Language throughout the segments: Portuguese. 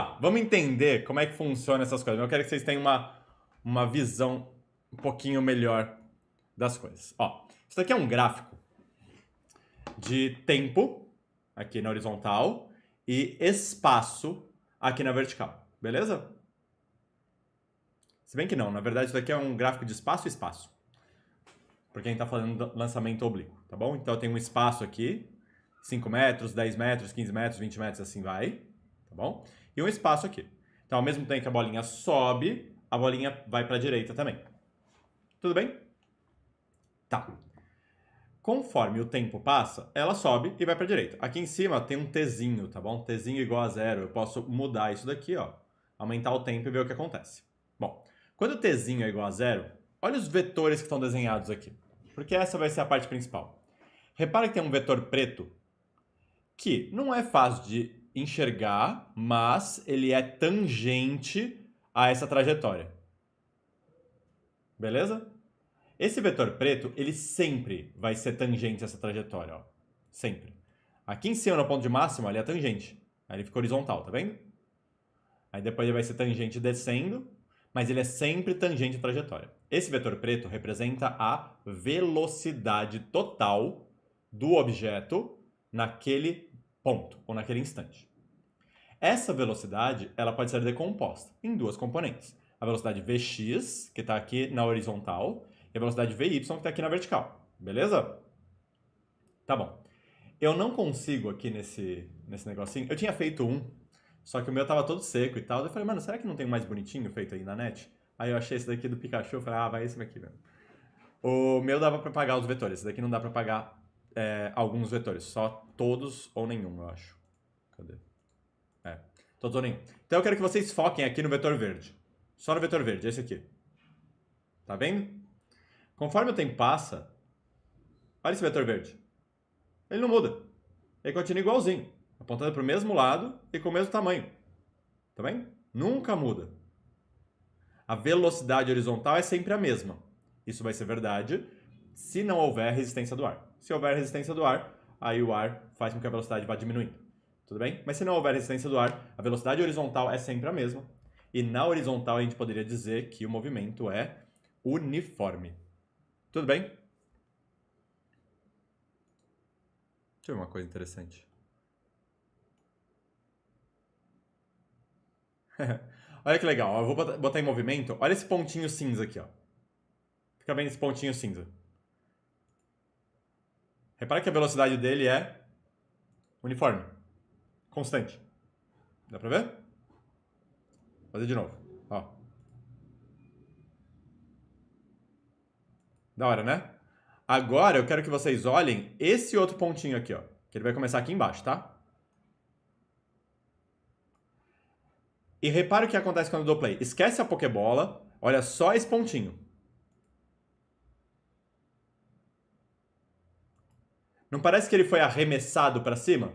lá, vamos entender como é que funciona essas coisas. Eu quero que vocês tenham uma visão um pouquinho melhor das coisas. Ó, isso daqui é um gráfico de tempo, aqui na horizontal, e espaço aqui na vertical, beleza? Se bem que não, na verdade isso daqui é um gráfico de espaço e espaço. Porque a gente está falando do lançamento oblíquo, tá bom? Então eu tenho um espaço aqui, 5 metros, 10 metros, 15 metros, 20 metros, assim vai, tá bom? E um espaço aqui. Então ao mesmo tempo que a bolinha sobe, a bolinha vai para a direita também. Tudo bem? Tá. Conforme o tempo passa, ela sobe e vai para a direita. Aqui em cima tem um Tzinho, tá bom? Tzinho igual a zero. Eu posso mudar isso daqui, ó. Aumentar o tempo e ver o que acontece. Bom, quando o Tzinho é igual a zero, olha os vetores que estão desenhados aqui. Porque essa vai ser a parte principal. Repara que tem um vetor preto que não é fácil de enxergar, mas ele é tangente a essa trajetória. Beleza? Esse vetor preto, ele sempre vai ser tangente a essa trajetória, ó. Sempre. Aqui em cima, no ponto de máximo, ele é tangente. Aí ele fica horizontal, tá vendo? Aí depois ele vai ser tangente descendo, mas ele é sempre tangente à trajetória. Esse vetor preto representa a velocidade total do objeto naquele ponto, ou naquele instante. Essa velocidade, ela pode ser decomposta em duas componentes. A velocidade Vx, que está aqui na horizontal, e a velocidade Vy, que está aqui na vertical. Beleza? Tá bom. Eu não consigo aqui nesse negocinho... Eu tinha feito um, só que o meu tava todo seco e tal. Eu falei, mano, será que não tem um mais bonitinho feito aí na net? Aí eu achei esse daqui do Pikachu, eu falei, ah, vai esse daqui mesmo. O meu dava pra pagar os vetores, esse daqui não dá pra pagar alguns vetores, só todos ou nenhum, eu acho. Cadê? Todos ou nenhum. Então eu quero que vocês foquem aqui no vetor verde. Só no vetor verde, esse aqui. Tá vendo? Conforme o tempo passa, olha esse vetor verde. Ele não muda. Ele continua igualzinho, apontando para o mesmo lado e com o mesmo tamanho. Tá vendo? Nunca muda. A velocidade horizontal é sempre a mesma. Isso vai ser verdade se não houver resistência do ar. Se houver resistência do ar, aí o ar faz com que a velocidade vá diminuindo. Tudo bem? Mas se não houver resistência do ar, a velocidade horizontal é sempre a mesma. E na horizontal a gente poderia dizer que o movimento é uniforme. Tudo bem? Deixa eu ver uma coisa interessante. Olha que legal, eu vou botar em movimento. Olha esse pontinho cinza aqui, ó. Fica bem esse pontinho cinza. Repara que a velocidade dele é uniforme, constante. Dá pra ver? Vou fazer de novo, ó. Da hora, né? Agora eu quero que vocês olhem esse outro pontinho aqui, ó. Que ele vai começar aqui embaixo, tá? E repara o que acontece quando eu dou play. Esquece a Pokébola, olha só esse pontinho. Não parece que ele foi arremessado para cima?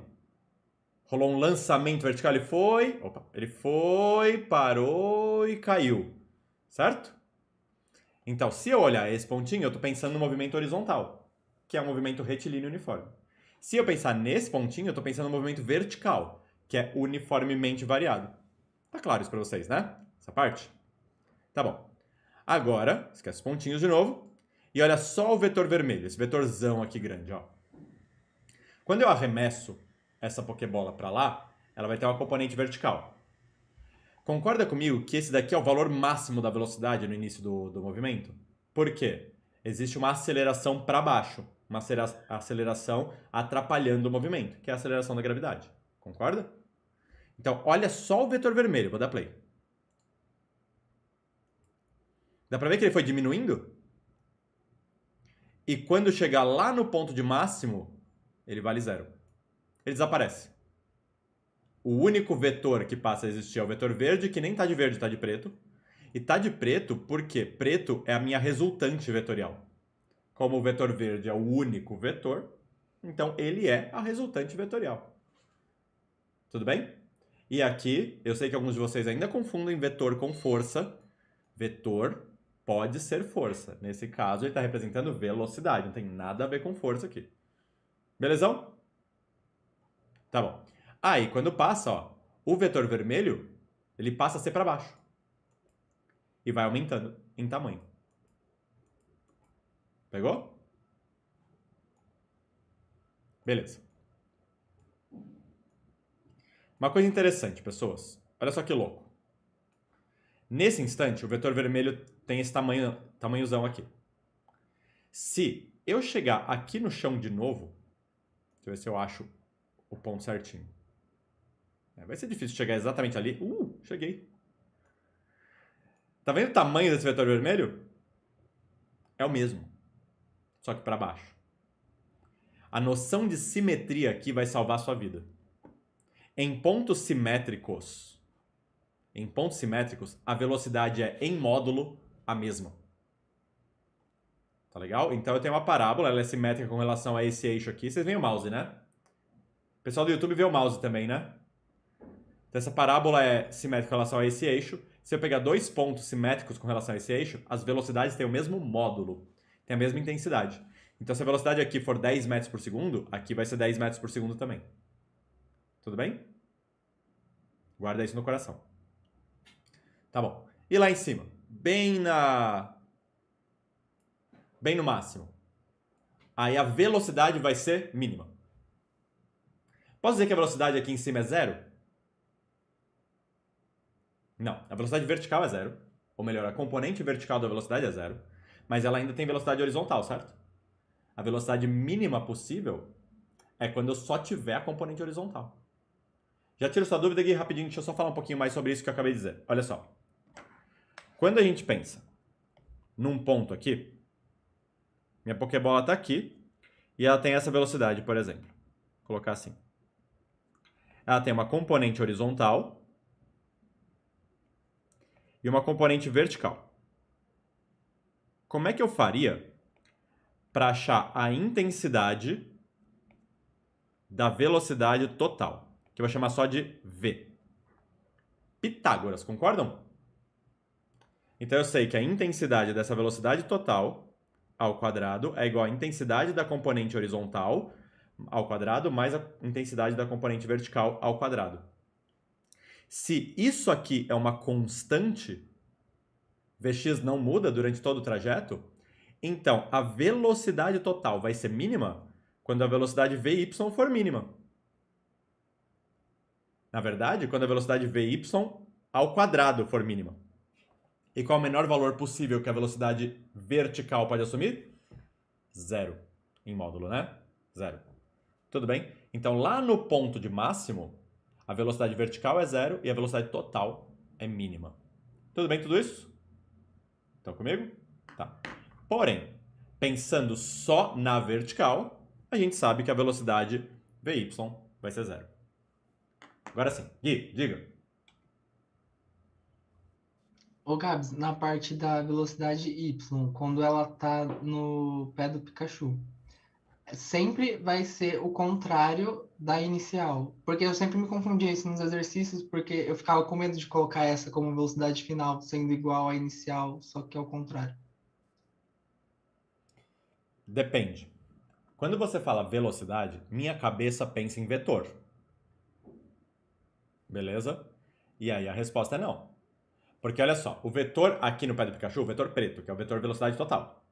Rolou um lançamento vertical, ele foi, parou e caiu. Certo? Então, se eu olhar esse pontinho, eu estou pensando no movimento horizontal, que é um movimento retilíneo uniforme. Se eu pensar nesse pontinho, eu estou pensando no movimento vertical, que é uniformemente variado. Tá claro isso para vocês, né? Essa parte? Tá bom. Agora, esquece os pontinhos de novo. E olha só o vetor vermelho, esse vetorzão aqui grande, ó. Quando eu arremesso essa Pokébola para lá, ela vai ter uma componente vertical. Concorda comigo que esse daqui é o valor máximo da velocidade no início do movimento? Por quê? Existe uma aceleração para baixo, uma aceleração atrapalhando o movimento, que é a aceleração da gravidade. Concorda? Então, olha só o vetor vermelho, vou dar play. Dá para ver que ele foi diminuindo? E quando chegar lá no ponto de máximo, ele vale zero. Ele desaparece. O único vetor que passa a existir é o vetor verde, que nem está de verde, está de preto. E está de preto porque preto é a minha resultante vetorial. Como o vetor verde é o único vetor, então ele é a resultante vetorial. Tudo bem? E aqui, eu sei que alguns de vocês ainda confundem vetor com força. Vetor pode ser força. Nesse caso, ele está representando velocidade. Não tem nada a ver com força aqui. Belezão? Tá bom. Aí, quando passa, ó, o vetor vermelho Ele passa a ser para baixo. E vai aumentando em tamanho. Pegou? Beleza. Uma coisa interessante, pessoas. Olha só que louco. Nesse instante, o vetor vermelho tem esse tamanhozão aqui. Se eu chegar aqui no chão de novo, deixa eu ver se eu acho o ponto certinho. Vai ser difícil chegar exatamente ali. Cheguei. Tá vendo o tamanho desse vetor vermelho? É o mesmo, só que para baixo. A noção de simetria aqui vai salvar a sua vida. Em pontos simétricos, a velocidade é, em módulo, a mesma. Tá legal? Então eu tenho uma parábola, ela é simétrica com relação a esse eixo aqui. Vocês veem o mouse, né? O pessoal do YouTube vê o mouse também, né? Então essa parábola é simétrica com relação a esse eixo. Se eu pegar dois pontos simétricos com relação a esse eixo, as velocidades têm o mesmo módulo, têm a mesma intensidade. Então se a velocidade aqui for 10 metros por segundo, aqui vai ser 10 metros por segundo também. Tudo bem? Guarda isso no coração. Tá bom. E lá em cima? Bem no máximo. Aí a velocidade vai ser mínima. Posso dizer que a velocidade aqui em cima é zero? Não. A velocidade vertical é zero. Ou melhor, a componente vertical da velocidade é zero. Mas ela ainda tem velocidade horizontal, certo? A velocidade mínima possível é quando eu só tiver a componente horizontal. Já tiro sua dúvida aqui rapidinho, deixa eu só falar um pouquinho mais sobre isso que eu acabei de dizer. Olha só. Quando a gente pensa num ponto aqui, minha Pokébola está aqui e ela tem essa velocidade, por exemplo. Vou colocar assim. Ela tem uma componente horizontal e uma componente vertical. Como é que eu faria para achar a intensidade da velocidade total? Que eu vou chamar só de V. Pitágoras, concordam? Então eu sei que a intensidade dessa velocidade total ao quadrado é igual à intensidade da componente horizontal ao quadrado mais a intensidade da componente vertical ao quadrado. Se isso aqui é uma constante, Vx não muda durante todo o trajeto, então a velocidade total vai ser mínima quando a velocidade Vy for mínima. Na verdade, quando a velocidade Vy ao quadrado for mínima. E qual é o menor valor possível que a velocidade vertical pode assumir? Zero. Em módulo, né? Zero. Tudo bem? Então, lá no ponto de máximo, a velocidade vertical é zero e a velocidade total é mínima. Tudo bem tudo isso? Estão comigo? Tá. Porém, pensando só na vertical, a gente sabe que a velocidade Vy vai ser zero. Agora sim. Gui, diga. Ô, Gabs, na parte da velocidade y, quando ela tá no pé do Pikachu, sempre vai ser o contrário da inicial. Porque eu sempre me confundia isso nos exercícios, porque eu ficava com medo de colocar essa como velocidade final sendo igual à inicial, só que é o contrário. Depende. Quando você fala velocidade, minha cabeça pensa em vetor. Beleza? E aí a resposta é não. Porque olha só, o vetor aqui no pé do Pikachu, o vetor preto, que é o vetor velocidade total,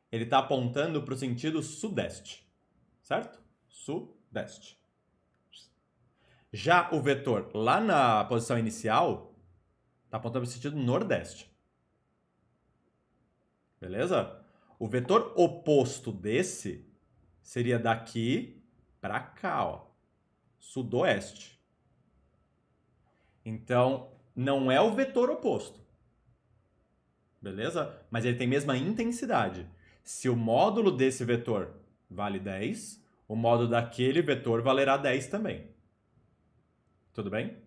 ele está apontando para o sentido sudeste. Certo? Sudeste. Já o vetor lá na posição inicial está apontando para o sentido nordeste. Beleza? O vetor oposto desse seria daqui para cá, ó. Sudoeste. Então, não é o vetor oposto. Beleza? Mas ele tem a mesma intensidade. Se o módulo desse vetor vale 10, o módulo daquele vetor valerá 10 também. Tudo bem?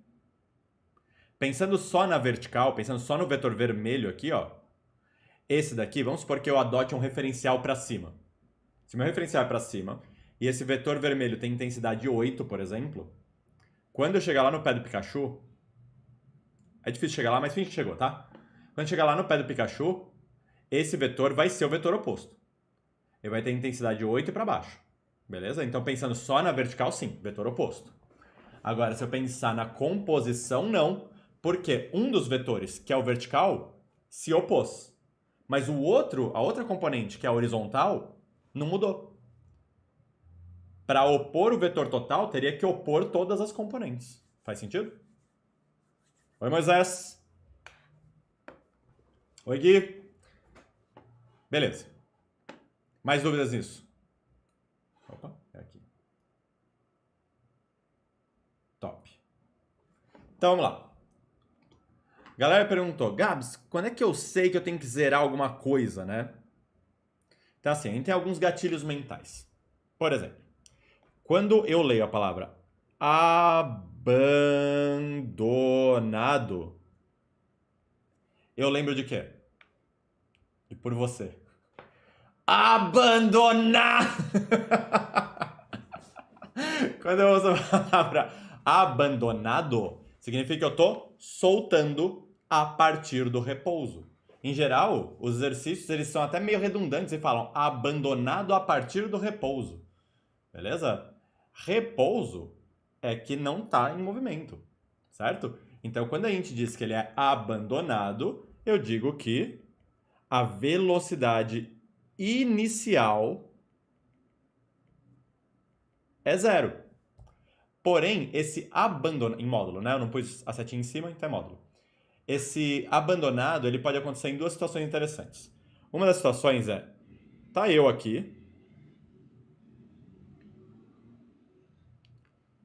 Pensando só na vertical, pensando só no vetor vermelho aqui, ó. Esse daqui, vamos supor que eu adote um referencial para cima. Se meu referencial é para cima e esse vetor vermelho tem intensidade 8, por exemplo, quando eu chegar lá no pé do Pikachu, é difícil chegar lá, mas finge que chegou, tá? Quando chegar lá no pé do Pikachu, esse vetor vai ser o vetor oposto. Ele vai ter intensidade 8 para baixo. Beleza? Então, pensando só na vertical, sim, vetor oposto. Agora, se eu pensar na composição, não, Porque um dos vetores, que é o vertical, se opôs. Mas a outra componente, que é a horizontal, não mudou. Para opor o vetor total, teria que opor todas as componentes. Faz sentido? Oi, Moisés. Oi, Gui. Beleza. Mais dúvidas nisso? Opa, é aqui. Top. Então, vamos lá. Galera perguntou, Gabs, quando é que eu sei que eu tenho que zerar alguma coisa, né? Então, assim, a gente tem alguns gatilhos mentais. Por exemplo, quando eu leio a palavra abandonado, eu lembro de quê? E por você. Abandonar! Quando eu uso a palavra abandonado, significa que eu estou soltando a partir do repouso. Em geral, os exercícios eles são até meio redundantes e falam abandonado a partir do repouso. Beleza? Repouso é que não está em movimento, certo? Então, quando a gente diz que ele é abandonado, eu digo que a velocidade inicial é 0. Porém, esse abandono em módulo, né? Eu não pus a setinha em cima, então é módulo. Esse abandonado, ele pode acontecer em duas situações interessantes. Uma das situações é, tá eu aqui,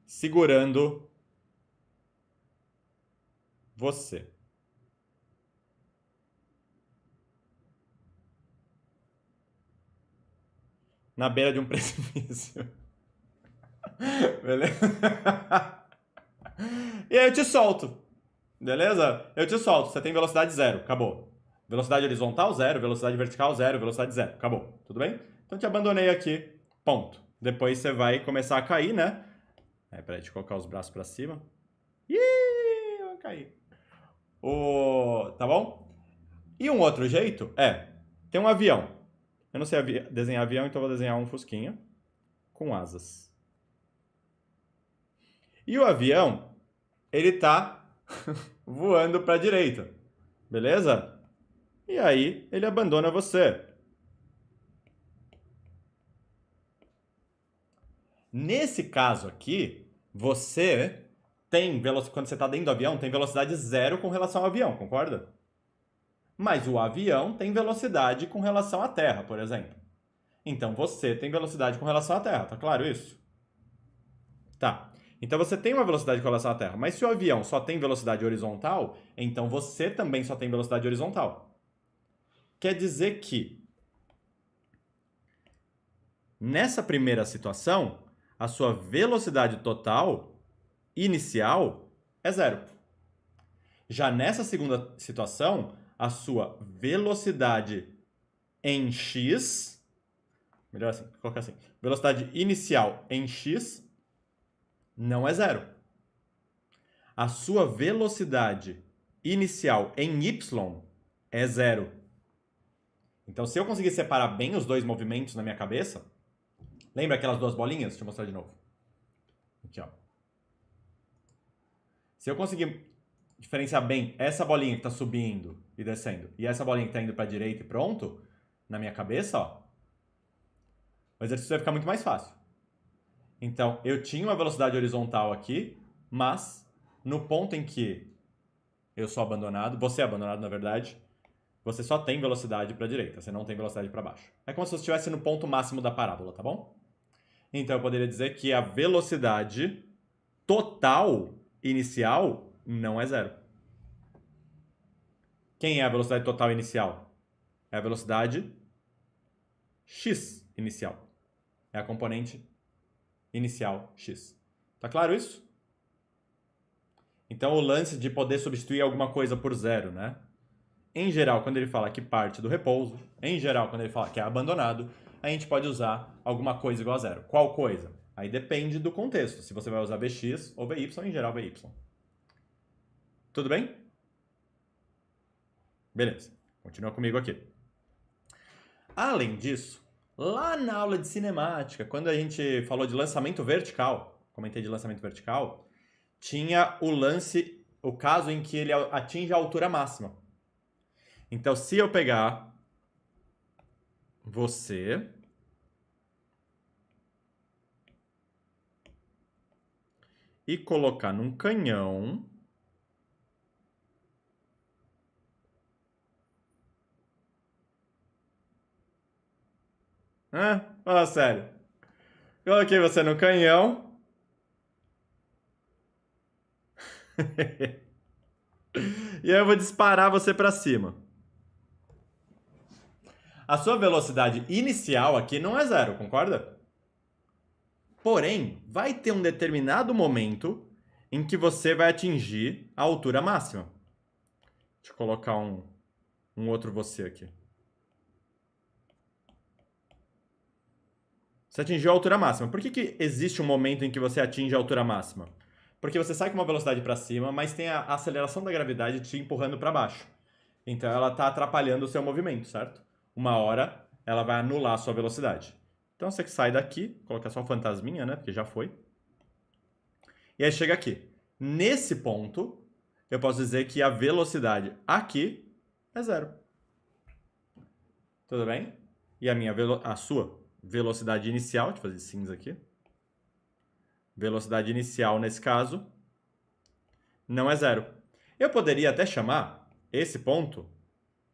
segurando você. Na beira de um precipício. Beleza? E aí eu te solto. Beleza? Eu te solto. Você tem velocidade 0. Acabou. Velocidade horizontal 0, velocidade vertical 0, velocidade 0. Acabou. Tudo bem? Então te abandonei aqui. Ponto. Depois você vai começar a cair, né? Peraí, deixa eu colocar os braços pra cima. Ih, eu caí. Tá bom? E um outro jeito tem um avião. Eu não sei desenhar avião, então eu vou desenhar um fusquinha com asas. E o avião, ele tá voando para a direita. Beleza? E aí, ele abandona você. Nesse caso aqui, você tem velocidade, quando você está dentro do avião, tem velocidade 0 com relação ao avião, concorda? Mas o avião tem velocidade com relação à Terra, por exemplo. Então você tem velocidade com relação à Terra, tá claro isso? Tá. Então você tem uma velocidade com relação à Terra, mas se o avião só tem velocidade horizontal, então você também só tem velocidade horizontal. Quer dizer que nessa primeira situação, a sua velocidade total inicial é 0. Já nessa segunda situação, a sua velocidade em x, melhor assim, colocar assim, velocidade inicial em x não é 0. A sua velocidade inicial em y é 0. Então, se eu conseguir separar bem os dois movimentos na minha cabeça, lembra aquelas duas bolinhas? Deixa eu mostrar de novo. Aqui, ó. Se eu conseguir diferenciar bem essa bolinha que está subindo e descendo e essa bolinha que está indo para a direita e pronto, na minha cabeça, ó, o exercício vai ficar muito mais fácil. Então, eu tinha uma velocidade horizontal aqui, mas no ponto em que eu sou abandonado, você é abandonado, na verdade, você só tem velocidade para a direita, você não tem velocidade para baixo. É como se você estivesse no ponto máximo da parábola, tá bom? Então, eu poderia dizer que a velocidade total inicial não é 0. Quem é a velocidade total inicial? É a velocidade x inicial. É a componente inicial x. Tá claro isso? Então, o lance de poder substituir alguma coisa por 0, né? Em geral, quando ele fala que parte do repouso, em geral, quando ele fala que é abandonado, a gente pode usar alguma coisa igual a 0. Qual coisa? Aí depende do contexto. Se você vai usar Vx ou Vy, em geral, Vy. Tudo bem? Beleza. Continua comigo aqui. Além disso, lá na aula de cinemática, quando a gente falou de lançamento vertical, comentei de lançamento vertical, tinha o lance o caso em que ele atinge a altura máxima. Então, se eu pegar você e colocar num canhão, fala sério. Coloquei você no canhão. E aí eu vou disparar você para cima. A sua velocidade inicial aqui não é zero, concorda? Porém, vai ter um determinado momento em que você vai atingir a altura máxima. Deixa eu colocar um outro você aqui. Você atingiu a altura máxima. Por que existe um momento em que você atinge a altura máxima? Porque você sai com uma velocidade para cima, mas tem a aceleração da gravidade te empurrando para baixo. Então ela está atrapalhando o seu movimento, certo? Uma hora ela vai anular a sua velocidade. Então você sai daqui, coloca só o fantasminha, né? Porque já foi. E aí chega aqui. Nesse ponto, eu posso dizer que a velocidade aqui é zero. Tudo bem? E a sua velocidade inicial, deixa eu fazer cinza aqui. Velocidade inicial, nesse caso, não é zero. Eu poderia até chamar esse ponto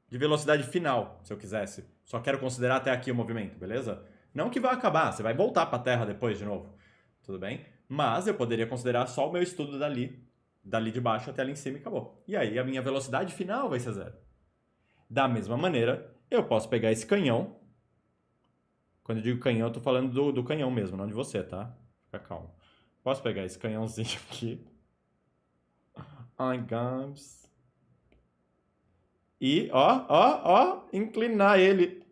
de velocidade final, se eu quisesse. Só quero considerar até aqui o movimento, beleza? Não que vai acabar, você vai voltar para a Terra depois de novo. Tudo bem? Mas eu poderia considerar só o meu estudo dali de baixo até ali em cima e acabou. E aí a minha velocidade final vai ser zero. Da mesma maneira, eu posso pegar esse canhão. Quando eu digo canhão, eu tô falando do canhão mesmo, não de você, tá? Fica calmo. Posso pegar esse canhãozinho aqui. Ai, Gabs. E, inclinar ele.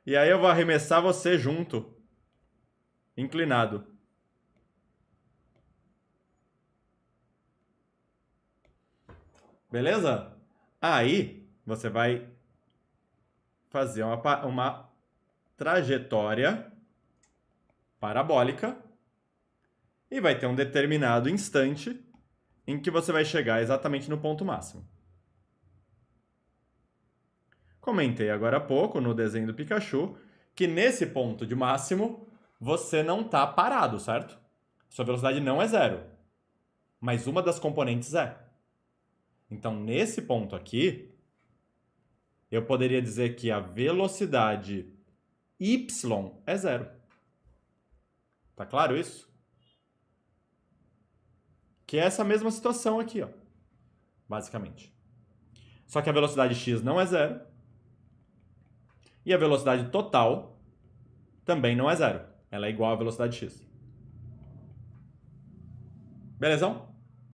E aí eu vou arremessar você junto. Inclinado. Beleza? Aí, você vai fazer uma trajetória parabólica e vai ter um determinado instante em que você vai chegar exatamente no ponto máximo. Comentei agora há pouco no desenho do Pikachu que nesse ponto de máximo você não está parado, certo? Sua velocidade não é zero, mas uma das componentes é. Então, nesse ponto aqui, eu poderia dizer que a velocidade y é zero. Tá claro isso? Que é essa mesma situação aqui, ó, basicamente. Só que a velocidade x não é zero. E a velocidade total também não é zero. Ela é igual à velocidade x. Belezão?